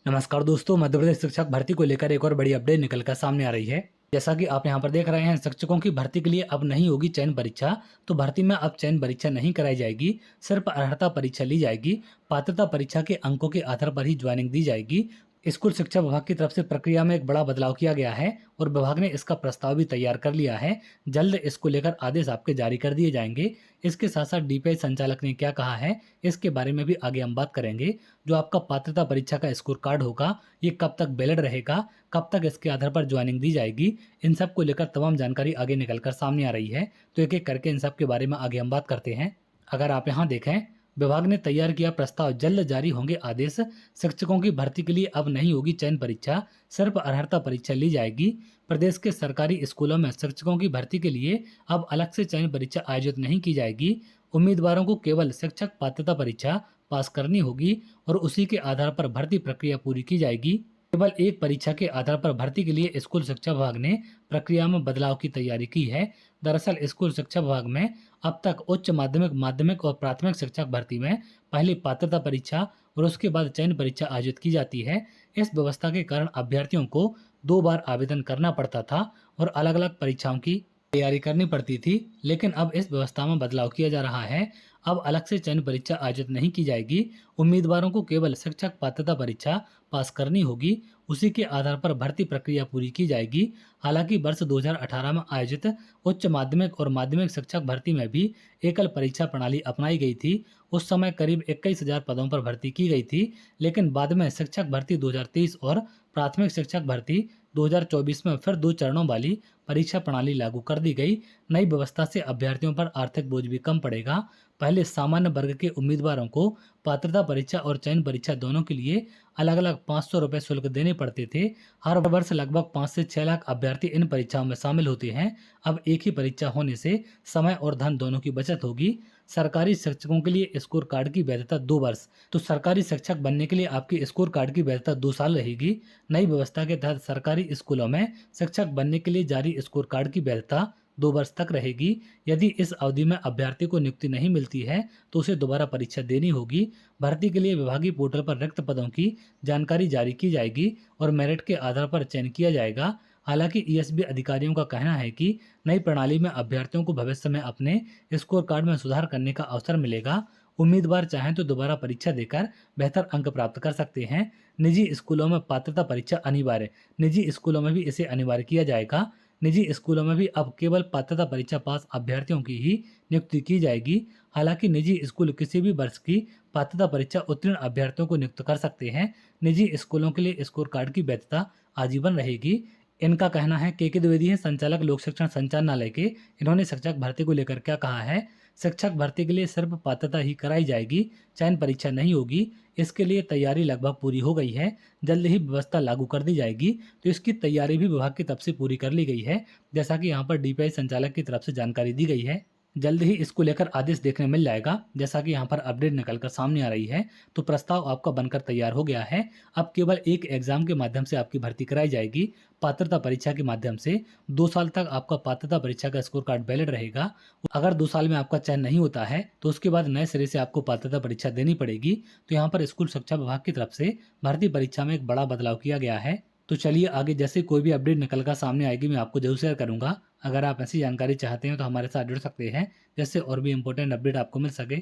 नमस्कार दोस्तों, मध्य प्रदेश शिक्षक भर्ती को लेकर एक और बड़ी अपडेट निकल कर सामने आ रही है। जैसा कि आप यहां पर देख रहे हैं, शिक्षकों की भर्ती के लिए अब नहीं होगी चयन परीक्षा। तो भर्ती में अब चयन परीक्षा नहीं कराई जाएगी, सिर्फ अर्हता परीक्षा ली जाएगी। पात्रता परीक्षा के अंकों के आधार पर ही ज्वाइनिंग दी जाएगी। स्कूल शिक्षा विभाग की तरफ से प्रक्रिया में एक बड़ा बदलाव किया गया है और विभाग ने इसका प्रस्ताव भी तैयार कर लिया है। जल्द इसको लेकर आदेश आपके जारी कर दिए जाएंगे। इसके साथ साथ डीपीआई संचालक ने क्या कहा है, इसके बारे में भी आगे हम बात करेंगे। जो आपका पात्रता परीक्षा का स्कोर कार्ड होगा, ये कब तक वैलिड रहेगा, कब तक इसके आधार पर ज्वाइनिंग दी जाएगी, इन सब को लेकर तमाम जानकारी आगे निकल कर सामने आ रही है। तो एक एक करके इन सब के बारे में आगे हम बात करते हैं। अगर आप यहाँ देखें, विभाग ने तैयार किया प्रस्ताव, जल्द जारी होंगे आदेश। शिक्षकों की भर्ती के लिए अब नहीं होगी चयन परीक्षा, सिर्फ अर्हता परीक्षा ली जाएगी। प्रदेश के सरकारी स्कूलों में शिक्षकों की भर्ती के लिए अब अलग से चयन परीक्षा आयोजित नहीं की जाएगी। उम्मीदवारों को केवल शिक्षक पात्रता परीक्षा पास करनी होगी और उसी के आधार पर भर्ती प्रक्रिया पूरी की जाएगी। केवल एक परीक्षा के आधार पर भर्ती के लिए स्कूल शिक्षा विभाग ने प्रक्रिया में बदलाव की तैयारी की है। दरअसल स्कूल शिक्षा विभाग में अब तक उच्च माध्यमिक, माध्यमिक और प्राथमिक शिक्षक भर्ती में पहले पात्रता परीक्षा और उसके बाद चयन परीक्षा आयोजित की जाती है। इस व्यवस्था के कारण अभ्यर्थियों को 2 बार आवेदन करना पड़ता था और अलग अलग परीक्षाओं की तैयारी करनी पड़ती थी। लेकिन अब इस व्यवस्था में बदलाव किया जा रहा है। अब अलग से चयन परीक्षा आयोजित नहीं की जाएगी। उम्मीदवारों को केवल शिक्षक पात्रता परीक्षा पास करनी होगी, उसी के आधार पर भर्ती प्रक्रिया पूरी की जाएगी। हालांकि वर्ष 2018 में आयोजित उच्च माध्यमिक और माध्यमिक शिक्षक भर्ती में भी एकल परीक्षा प्रणाली अपनाई गई थी। उस समय करीब 21,000 पदों पर भर्ती की गई थी। लेकिन बाद में शिक्षक भर्ती 2023 और प्राथमिक शिक्षक भर्ती 2024 में फिर 2 चरणों वाली परीक्षा प्रणाली लागू कर दी गई। नई व्यवस्था से अभ्यर्थियों पर आर्थिक बोझ भी कम पड़ेगा। पहले सामान्य वर्ग के उम्मीदवारों को पात्रता परीक्षा और चयन परीक्षा दोनों के लिए अलग अलग 500 रुपये शुल्क देने पड़ते थे। हर वर्ष लगभग 5 से 6 लाख अभ्यर्थी इन परीक्षाओं में शामिल होते हैं। अब एक ही परीक्षा होने से समय और धन दोनों की बचत होगी। सरकारी शिक्षकों के लिए स्कोर कार्ड की वैधता 2 वर्ष। तो सरकारी शिक्षक बनने के लिए आपकी स्कोर कार्ड की वैधता 2 साल रहेगी। नई व्यवस्था के तहत सरकारी स्कूलों में शिक्षक बनने के लिए जारी स्कोर कार्ड की वैधता 2 वर्ष तक रहेगी। यदि इस अवधि में अभ्यर्थी को नियुक्ति नहीं मिलती है तो उसे दोबारा परीक्षा देनी होगी। भर्ती के लिए विभागीय पोर्टल पर रिक्त पदों की जानकारी जारी की जाएगी और मेरिट के आधार पर चयन किया जाएगा। हालांकि ईएसबी अधिकारियों का कहना है कि नई प्रणाली में अभ्यर्थियों को भविष्य में अपने स्कोर कार्ड में सुधार करने का अवसर मिलेगा। उम्मीदवार चाहें तो दोबारा परीक्षा देकर बेहतर अंक प्राप्त कर सकते हैं। निजी स्कूलों में पात्रता परीक्षा अनिवार्य। निजी स्कूलों में भी इसे अनिवार्य किया जाएगा। निजी स्कूलों में भी अब केवल पात्रता परीक्षा पास अभ्यर्थियों की ही नियुक्ति की जाएगी। हालांकि निजी स्कूल किसी भी वर्ष की पात्रता परीक्षा उत्तीर्ण अभ्यर्थियों को नियुक्त कर सकते हैं। निजी स्कूलों के लिए स्कोर कार्ड की वैधता आजीवन रहेगी। इनका कहना है, के द्विवेदी हैं, संचालक लोक शिक्षण संचालनालय के। इन्होंने शिक्षक भर्ती को लेकर क्या कहा है। शिक्षक भर्ती के लिए सिर्फ पात्रता ही कराई जाएगी, चयन परीक्षा नहीं होगी। इसके लिए तैयारी लगभग पूरी हो गई है। जल्द ही व्यवस्था लागू कर दी जाएगी। तो इसकी तैयारी भी विभाग की तरफ से पूरी कर ली गई है, जैसा कि यहाँ पर डीपीआई संचालक की तरफ से जानकारी दी गई है। जल्द ही इसको लेकर आदेश देखने मिल जाएगा, जैसा कि यहाँ पर अपडेट निकलकर सामने आ रही है। तो प्रस्ताव आपका बनकर तैयार हो गया है। अब केवल एक एग्जाम के माध्यम से आपकी भर्ती कराई जाएगी, पात्रता परीक्षा के माध्यम से। 2 साल तक आपका पात्रता परीक्षा का स्कोर कार्ड वैलिड रहेगा। अगर 2 साल में आपका चयन नहीं होता है तो उसके बाद नए सिरे से आपको पात्रता परीक्षा देनी पड़ेगी। तो यहाँ पर स्कूल शिक्षा विभाग की तरफ से भर्ती परीक्षा में एक बड़ा बदलाव किया गया है। तो चलिए आगे जैसे कोई भी अपडेट निकल कर सामने आएगी, मैं आपको जरूर शेयर करूंगा। अगर आप ऐसी जानकारी चाहते हैं तो हमारे साथ जुड़ सकते हैं, जिससे और भी इंपॉर्टेंट अपडेट आपको मिल सके।